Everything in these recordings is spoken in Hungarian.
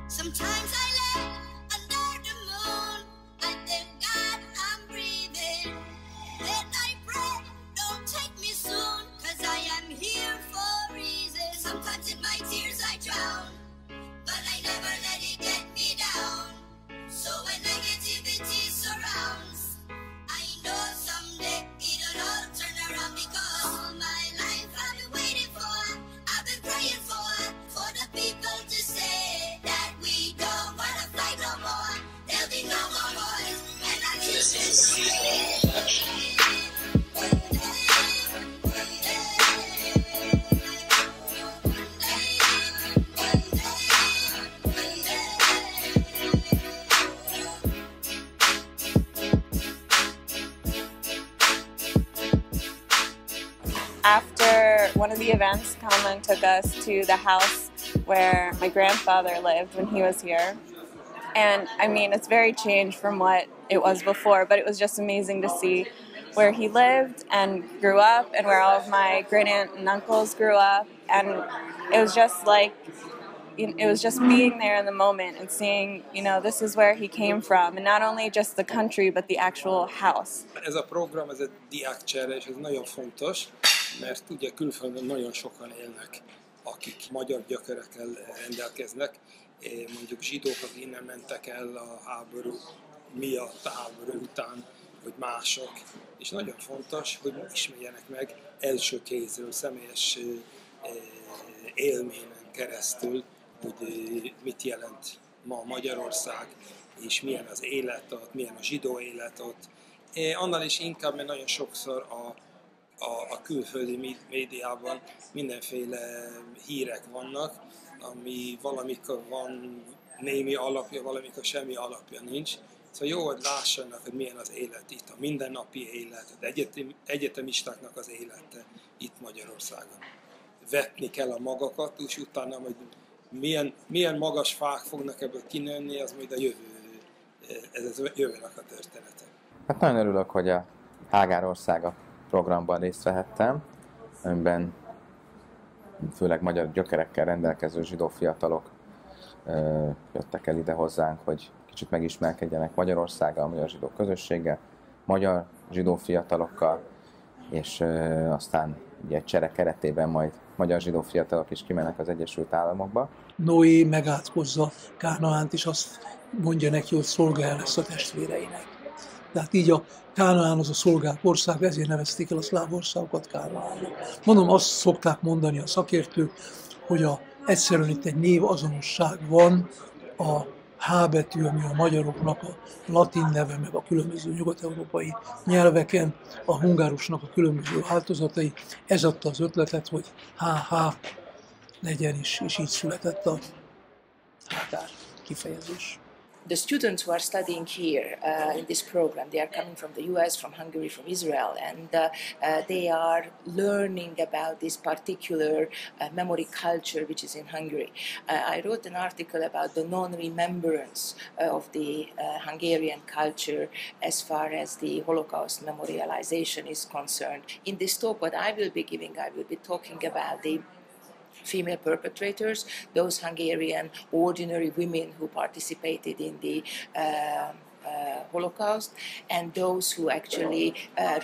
Sometimes I lay under the moon. I thank God I'm breathing. Then I pray, don't take me soon, 'cause I am here for a reason. Sometimes in my tears I drown, but I never let it get me down. So when negativity surrounds, I know someday it'll all turn around, because all my life I've been waiting for, I've been praying for the people to say that we don't wanna fight no more. There'll be no more wars, and our children After one of the events, Kalman took us to the house where my grandfather lived when he was here. And I mean, it's very changed from what it was before, but it was just amazing to see where he lived and grew up, and where all of my great aunt and uncles grew up. And it was just like, it was just being there in the moment and seeing, this is where he came from, and not only just the country, but the actual house. Ez a program, ez egy diákcsere, és ez nagyon fontos, mert ugye külföldön nagyon sokan élnek, akik magyar gyökerekkel rendelkeznek, mondjuk zsidók, akik innen mentek el a háború miatt, a háború után, vagy mások, és nagyon fontos, hogy ismerjenek meg első kézről, személyes élményen keresztül, hogy mit jelent ma Magyarország, és milyen az élet ott, milyen a zsidó élet ott. Annál is inkább, mert nagyon sokszor a külföldi médiában mindenféle hírek vannak, ami valamikor van némi alapja, valamikor semmi alapja nincs. Szóval jó, hogy lássanak, hogy milyen az élet itt, a mindennapi élet, az egyetemistáknak az élete itt Magyarországon. Vetni kell a magakat, és utána majd milyen magas fák fognak ebből kinőni, az majd a jövő, ez a jövőnek a története. Hát nagyon örülök, hogy a Hagar orszaga programban részt vehettem, amiben főleg magyar gyökerekkel rendelkező zsidó fiatalok jöttek el ide hozzánk, hogy kicsit megismerkedjenek Magyarországgal, a magyar zsidó közösséggel, magyar zsidó fiatalokkal, és aztán ugye egy csere keretében majd magyar zsidó fiatalok is kimennek az Egyesült Államokba. Noé megátkozza Kánaánt, és azt mondja neki, hogy szolgál lesz a testvéreinek. Tehát így a Kánaán az a szolgák ország, ezért nevezték el a szláv országokat Kánaánnak. Mondom, azt szokták mondani a szakértők, hogy egyszerűen itt egy névazonosság van, a H betű, ami a magyaroknak a latin neve, meg a különböző nyugat-európai nyelveken, a hungárusnak a különböző változatai. Ez adta az ötletet, hogy HH legyen is, és így született a Hagar kifejezés. The students who are studying here in this program, they are coming from the US, from Hungary, from Israel, and they are learning about this particular memory culture which is in Hungary. I wrote an article about the non-remembrance of the Hungarian culture as far as the Holocaust memorialization is concerned. In this talk, what I will be giving, I will be talking about the female perpetrators, those Hungarian ordinary women who participated in the Holocaust, and those who actually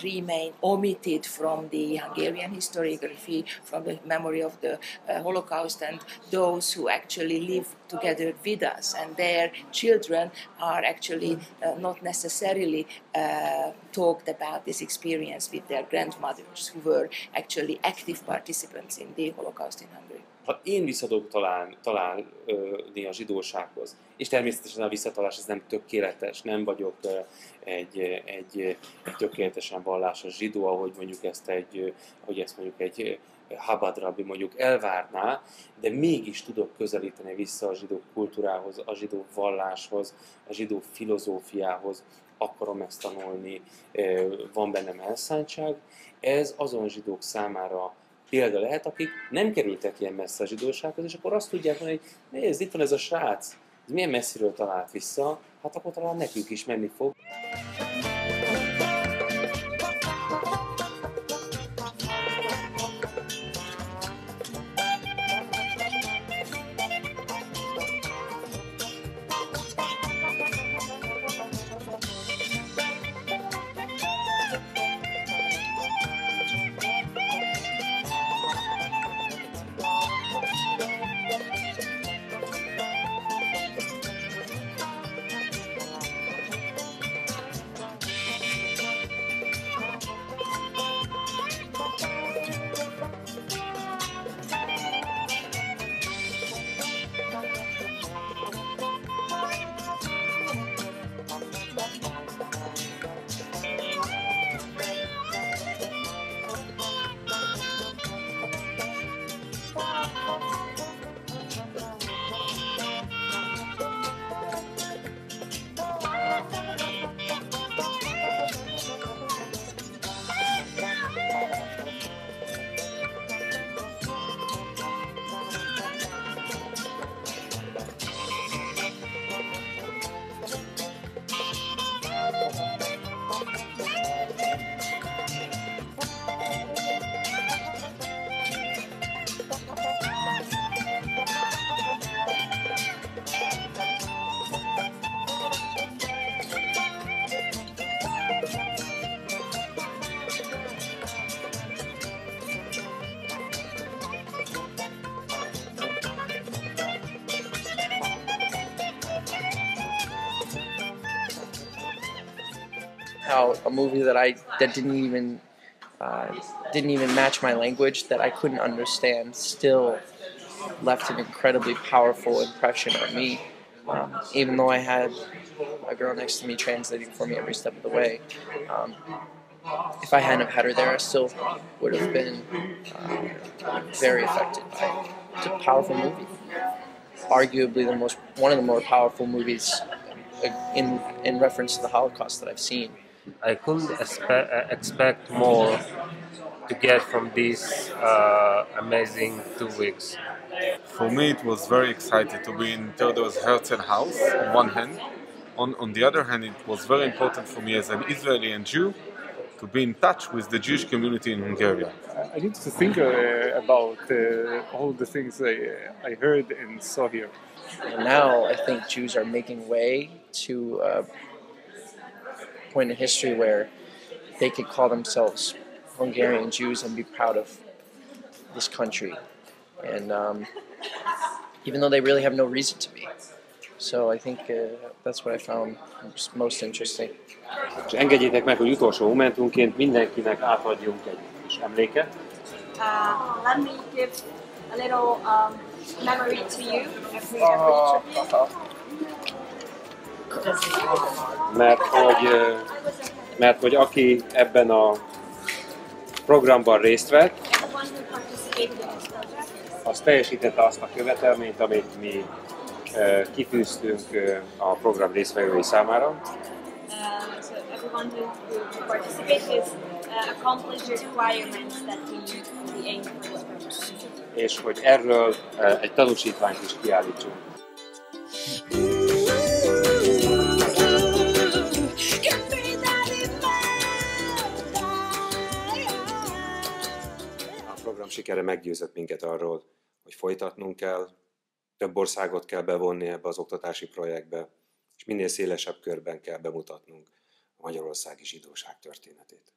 remain omitted from the Hungarian historiography, from the memory of the Holocaust, and those who actually live together with us, and their children are actually not necessarily talked about this experience with their grandmothers, who were actually active participants in the Holocaust in Hungary. Ha én visszadok találni a zsidósághoz, és természetesen a visszatalálás ez nem tökéletes, nem vagyok egy tökéletesen vallásos zsidó, ahogy mondjuk egy Chabad rabbi mondjuk elvárná, de mégis tudok közelíteni vissza a zsidó kultúrához, a zsidó valláshoz, a zsidó filozófiához, akarom ezt tanulni, van bennem elszántság. Ez azon zsidók számára példa lehet, akik nem kerültek ilyen messze a zsidósághoz, és akkor azt tudják mondani, hogy nézd, itt van ez a srác, ez milyen messziről talált vissza, hát akkor talán nekünk is menni fog. how a movie that didn't even match my language, that I couldn't understand, still left an incredibly powerful impression on me. Even though I had a girl next to me translating for me every step of the way, if I hadn't have had her there, I still would have been very affected by it. It's a powerful movie, arguably one of the more powerful movies in reference to the Holocaust that I've seen. I couldn't expect more to get from this amazing 2 weeks. For me, it was very exciting to be in Theodore's Herzl house on one hand. On the other hand, it was very important for me as an Israeli and Jew to be in touch with the Jewish community in Hungary. I need to think about all the things I heard and saw here. And now I think Jews are making way to a point in history where they could call themselves Hungarian Jews and be proud of this country. And even though they really have no reason to be. So I think that's what I found most interesting. És engedjétek meg, hogy utolsó momentumként mindenkinek átadjunk egy kis emléket. Let me give a little memory to you every tribute. Mert hogy aki ebben a programban részt vett, az teljesítette azt a követelményt, amit mi kitűztünk a program résztvevői számára. So everyone who participated accomplished the requirements that we aim for this program. És hogy erről egy tanúsítványt is kiállítsunk. A program sikere meggyőzött minket arról, hogy folytatnunk kell, több országot kell bevonni ebbe az oktatási projektbe, és minél szélesebb körben kell bemutatnunk a magyarországi zsidóság történetét.